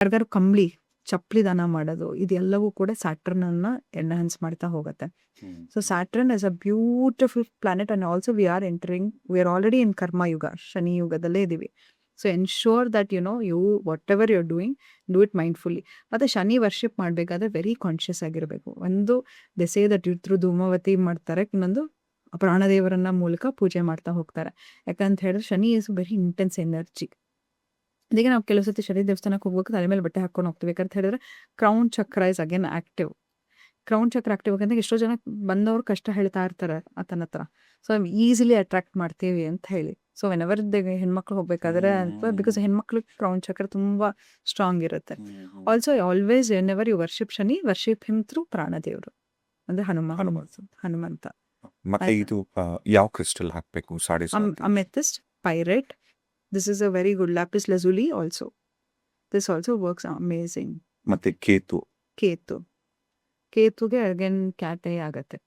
ಯಾರಿಗಾರು ಕಂಬಳಿ ಚಪ್ಪಲಿ ದಾನ ಮಾಡೋದು ಇದೆಲ್ಲವೂ ಕೂಡ ಸ್ಯಾಟರ್ನನ್ನ ಎನ್ಹಾನ್ಸ್ ಮಾಡ್ತಾ ಹೋಗುತ್ತೆ. So Saturn is a beautiful planet and also we are already in Karma Yuga, Shani ಯುಗದಲ್ಲೇ ಇದ್ದೀವಿ. So ensure that you whatever you are doing do it mindfully. ಮತ್ತು ಶನಿ ವರ್ಷಿಪ್ ಮಾಡಬೇಕಾದ್ರೆ ವೆರಿ ಕಾನ್ಷಿಯಸ್ ಆಗಿರಬೇಕು. ಒಂದು ದೆಸೆ ದಟ್ ಥ್ರೂ ಧೂಮವತಿ ಮಾಡ್ತಾರೆ, ಇನ್ನೊಂದು ಪ್ರಾಣದೇವರನ್ನ ಮೂಲಕ ಪೂಜೆ ಮಾಡ್ತಾ ಹೋಗ್ತಾರೆ. ಯಾಕಂತ ಹೇಳಿದ್ರೆ Shani is very intense energy. ಅದಕ್ಕೆ ನಾವು ಕೆಲವು ಸತಿ ಶನಿ ದೇವಸ್ಥಾನಕ್ಕೆ ಹೋಗ್ಬೇಕು, ತಲೆ ಮೇಲೆ ಬಟ್ಟೆ ಹಾಕೊಂಡು ಹೋಗ್ತೀವಿ. ಯಾಕಂತ ಹೇಳಿದ್ರೆ ಕ್ರೌನ್ ಚಕ್ರ ಇಸ್ ಅಗೇನ್ ಆಕ್ಟಿವ್. ಕ್ರೌನ್ ಚಕ್ರ ಆಕ್ಟಿವ್ ಯಾಕಂದ್ರೆ ಎಷ್ಟೋ ಜನ ಬಂದವರು ಕಷ್ಟ ಹೇಳ್ತಾ ಇರ್ತಾರೆ ಆತನ ಹತ್ರ. ಸೊ ಈಸಿಲಿ ಅಟ್ರಾಕ್ಟ್ ಮಾಡ್ತೀವಿ ಅಂತ ಹೇಳಿ. ಸೊ ವೆನೆವರ್ ಹೆಣ್ಮಕ್ಳು ಹೋಗ್ಬೇಕಾದ್ರೆ ಬಿಕಾಸ್ ಹೆಣ್ಮಕ್ಳು ಕ್ರೌನ್ ಚಕ್ರ ತುಂಬಾ ಸ್ಟ್ರಾಂಗ್ ಇರುತ್ತೆ. Also always whenever you worship Shani, worship him through ಪ್ರಾಣದೇವರು ಅಂದ್ರೆ ಹನುಮಂತ. ಮತ್ತೆ ಇದು ಯಾವ ಕ್ರಿಸ್ಟಲ್ ಹಾಕ್ಬೇಕು? Amethyst, pyrite. This is a very good lapis lazuli also. This also works amazing. ಮತ್ತೆ ಕೇತು. ಕೇತುಗೆ ಅಗೇನ್ ಕ್ಯಾಟೇ ಆಗತ್ತೆ.